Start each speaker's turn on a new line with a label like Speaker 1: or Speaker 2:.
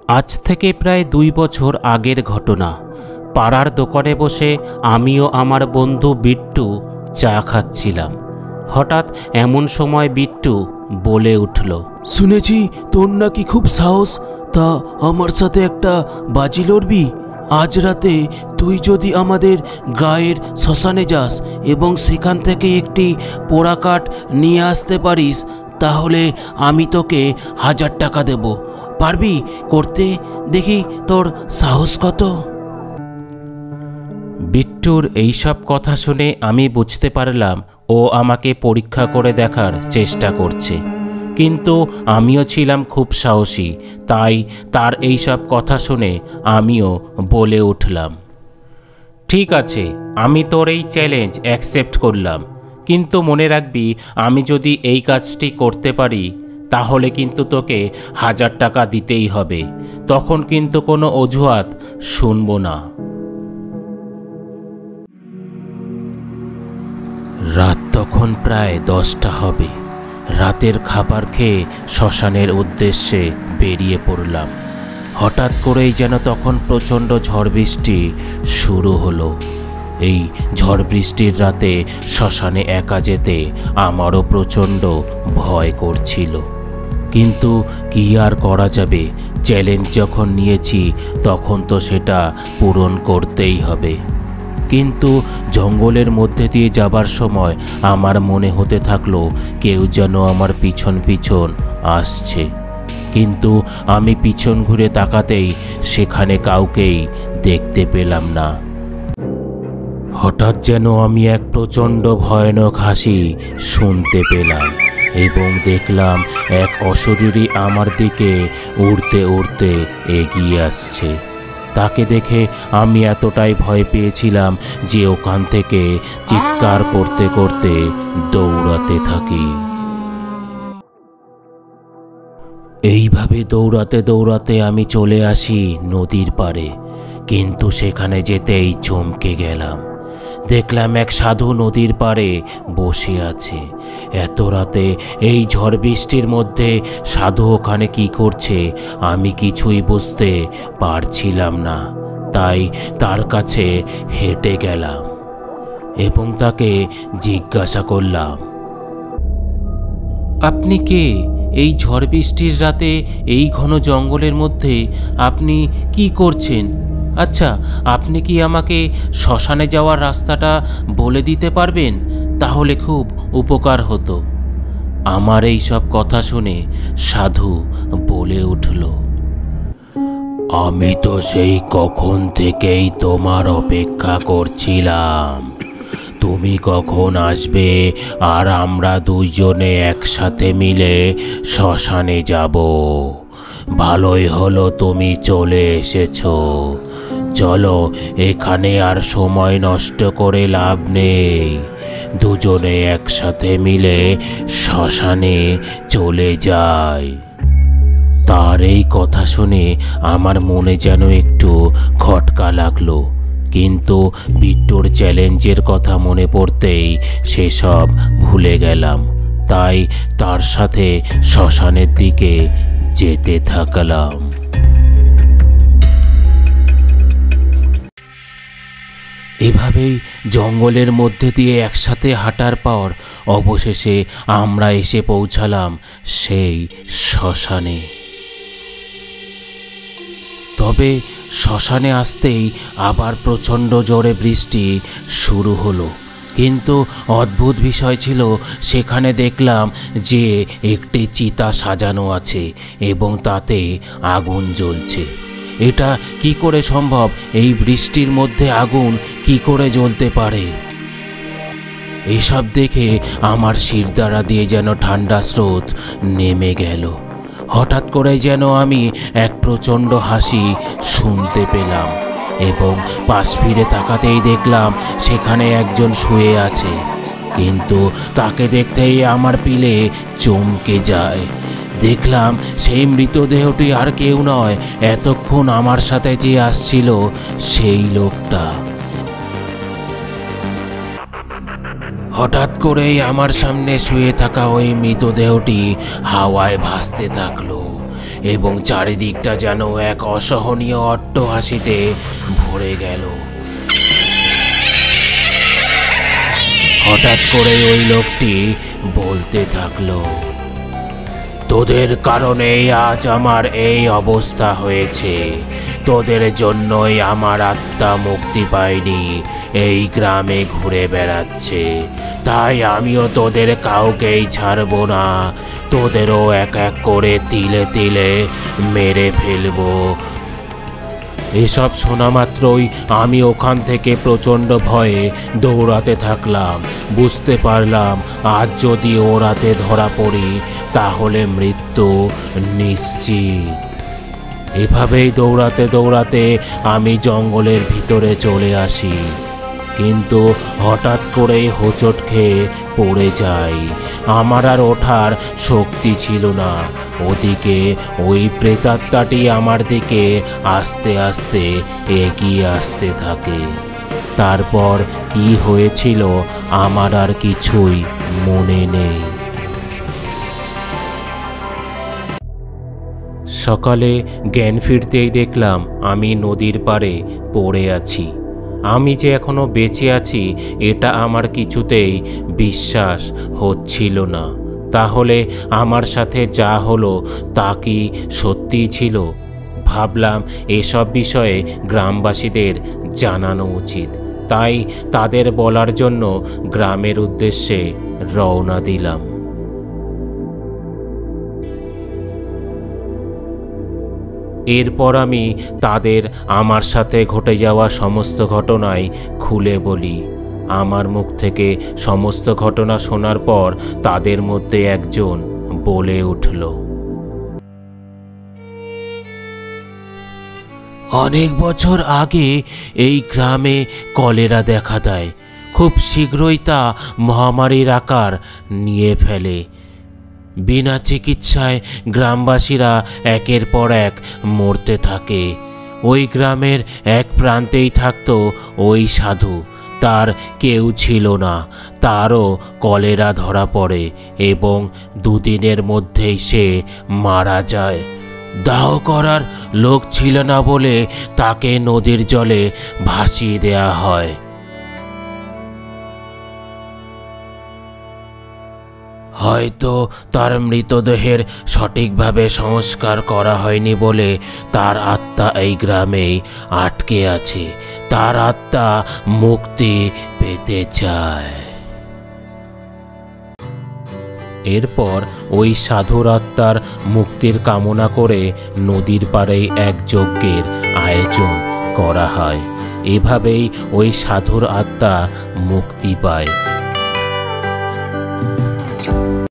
Speaker 1: আজ থেকে প্রায় 2 বছর আগের ঘটনা। পাড়ার দোকানে বসে আমিও আমার বন্ধু বিট্টু চা খাচ্ছিলাম। হঠাৎ এমন সময় বিট্টু বলে উঠল,
Speaker 2: শুনেছি তোর নাকি খুব সাহস, তা আমার সাথে একটা বাজি লড়বি? আজ রাতে তুই যদি আমাদের গায়ের শ্মশানে যাস এবং সেখান থেকে একটি পোড়া কাঠ নিয়ে আসতে পারিস, তাহলে আমি তোকে 1000 টাকা দেব। পারবি করতে? দেখি তোর সাহস কত।
Speaker 1: বিট্টুর এইসব কথা শুনে আমি বুঝতে পারলাম ও আমাকে পরীক্ষা করে দেখার চেষ্টা করছে। কিন্তু আমিও ছিলাম খুব সাহসী, তাই তার এইসব কথা শুনে আমিও বলে উঠলাম, ঠিক আছে, আমি তোর এই চ্যালেঞ্জ অ্যাকসেপ্ট করলাম, কিন্তু মনে রাখবি আমি যদি এই কাজটি করতে পারি তাহলে কিন্তু তোকে 1000 টাকা দিতেই হবে। তখন কিন্তু কোনো অজুহাত শুনবো না। রাত তখন প্রায় 10টা হবে। রাতের খাবার খেয়ে শ্মশানের উদ্দেশ্যে বেরিয়ে পড়লাম। হঠাৎ করেই যেন তখন প্রচণ্ড ঝড় বৃষ্টি শুরু হলো। এই ঝড় বৃষ্টির রাতে শ্মশানে একা যেতে আমারও প্রচণ্ড ভয় করছিল, কিন্তু কি আর করা যাবে, চ্যালেঞ্জ যখন নিয়েছি তখন তো সেটা পূরণ করতেই হবে। কিন্তু জঙ্গলের মধ্যে দিয়ে যাবার সময় আমার মনে হতে থাকলো কেউ যেন আমার পিছন পিছন আসছে, কিন্তু আমি পিছন ঘুরে তাকাতেই সেখানে কাউকেই দেখতে পেলাম না। হঠাৎ যেন আমি এক প্রচণ্ড ভয়ানক হাসি শুনতে পেলাম এবং দেখলাম এক অশরীরী আমার দিকে উড়তে উড়তে এগিয়ে আসছে। তাকে দেখে আমি এতটাই ভয় পেয়েছিলাম যে ওখান থেকে চিৎকার করতে করতে দৌড়াতে থাকি। এইভাবে দৌড়াতে দৌড়াতে আমি চলে আসি নদীর পাড়ে, কিন্তু সেখানে যেতেই চমকে গেলাম। দেখলাম এক সাধু নদীর পাড়ে বসে আছে। এত রাতে এই ঝড় বৃষ্টির মধ্যে সাধু ওখানে কি করছে আমি কিছুই বুঝতে পারছিলাম না। তাই তার কাছে হেঁটে গেলাম এবং তাকে জিজ্ঞাসা করলাম, আপনি কে? এই ঝড় বৃষ্টির রাতে এই ঘন জঙ্গলের মধ্যে আপনি কি করছেন? আচ্ছা, আপনি কি আমাকে শ্মশানে যাওয়ার রাস্তাটা বলে দিতে পারবেন? তাহলে খুব উপকার হতো। আমার এই সব কথা শুনে সাধু বলে উঠল, আমি তো সেই কখন থেকেই তোমার অপেক্ষা করছিলাম। তুমি কখন আসবে আর আমরা দুইজনে একসাথে মিলে শ্মশানে যাব। ভালোই হলো তুমি চলে এসেছো। চলো, এখানে আর সময় নষ্ট করে লাভ নেই। দুজনে একসাথে মিলে শ্মশানে চলে যাই। তার এই কথা শুনে আমার মনে যেন একটু খটকা লাগলো, কিন্তু বিট্টুর চ্যালেঞ্জের কথা মনে পড়তেই সেসব ভুলে গেলাম। তাই তার সাথে শ্মশানের দিকে যেতে থাকলাম। এভাবেই জঙ্গলের মধ্যে দিয়ে একসাথে হাঁটার পর অবশেষে আমরা এসে পৌঁছালাম সেই শ্মশানে। তবে শ্মশানে আসতেই আবার প্রচণ্ড জোরে বৃষ্টি শুরু হলো। কিন্তু অদ্ভুত বিষয় ছিল, সেখানে দেখলাম যে একটি চিতা সাজানো আছে এবং তাতে আগুন জ্বলছে। এটা কি করে সম্ভব? এই বৃষ্টির মধ্যে আগুন কি করে জ্বলতে পারে? এসব দেখে আমার শিরদাঁড়া দিয়ে যেন ঠান্ডা স্রোত নেমে গেল। হঠাৎ করে যেন আমি এক প্রচণ্ড হাসি শুনতে পেলাম এবং পাশ ফিরে তাকাতেই দেখলাম সেখানে একজন শুয়ে আছে। কিন্তু তাকে দেখতেই আমার পিলে চমকে যায়। দেখলাম সেই মৃতদেহটি আর কেউ নয়, এতক্ষণ আমার সাথে যে আসছিল সেই লোকটা। হঠাৎ করেই আমার সামনে শুয়ে থাকা ওই মৃতদেহটি হাওয়ায় ভাসতে থাকলো এবং চারিদিকটা যেন এক অসহনীয় অট্টহাসিতে ভরে গেল। হঠাৎ করে ওই লোকটি বলতে থাকলো, তোদের কারণেই আজ আমার এই অবস্থা হয়েছে। তোদের জন্যই আমার আত্মা মুক্তি পায়নি, এই গ্রামে ঘুরে বেড়াচ্ছে। তাই আমিও তোদের কাউকেই ছাড়বো না, তোদেরও এক এক করে তিলে তিলে মেরে ফেলবো। এসব শোনা মাত্রই আমি ওখান থেকে প্রচণ্ড ভয়ে দৌড়াতে থাকলাম। বুঝতে পারলাম আজ যদি ওরাতে ধরা পড়ি তাহলে মৃত্যু নিশ্চিত। এভাবেই দৌড়াতে দৌড়াতে আমি জঙ্গলের ভিতরে চলে আসি, কিন্তু হঠাৎ করেই হোঁচট খেয়ে পড়ে যাই। আমার আর ওঠার শক্তি ছিল না। ওদিকে ওই প্রেতাত্মাটি আমার দিকে আস্তে আস্তে এগিয়ে আসতে থাকে। তারপর কি হয়েছিল আমার আর কিছুই মনে নেই। সকালে জ্ঞান ফিরতেই দেখলাম আমি নদীর পাড়ে পড়ে আছি। আমি যে এখনো বেঁচে আছি এটা আমার কিছুতেই বিশ্বাস হচ্ছিল না। তাহলে আমার সাথে যা হলো তা কি সত্যিই ছিল? ভাবলাম এসব বিষয়ে গ্রামবাসীদের জানানো উচিত। তাই তাদের বলার জন্য গ্রামের উদ্দেশ্যে রওনা দিলাম। এরপর আমি তাদের আমার সাথে ঘটে যাওয়া সমস্ত ঘটনাই খুলে বলি। আমার মুখ থেকে সমস্ত ঘটনা শোনার পর তাদের মধ্যে একজন বলে উঠল,
Speaker 2: অনেক বছর আগে এই গ্রামে কলেরা দেখা দেয়। খুব শীঘ্রই তা মহামারীর আকার নিয়ে ফেলে। বিনা চিকিৎসায় গ্রামবাসীরা একের পর এক মরতে থাকে। ওই গ্রামের এক প্রান্তেই থাকতো ওই সাধু। তার কেউ ছিল না। তারও কলেরা ধরা পড়ে এবং দুদিনের মধ্যেই সে মারা যায়। দাহ করার লোক ছিল না বলে তাকে নদীর জলে ভাসিয়ে দেয়া হয়। হয়তো তার মৃতদেহের সঠিকভাবে সংস্কার করা হয়নি বলে তার আত্মা এই গ্রামেই আটকে আছে। তার আত্মা মুক্তি পেতে চায়।
Speaker 1: এরপর ওই সাধুর আত্মার মুক্তির কামনা করে নদীর পাড়েই এক যজ্ঞের আয়োজন করা হয়। এভাবেই ওই সাধুর আত্মা মুক্তি পায়।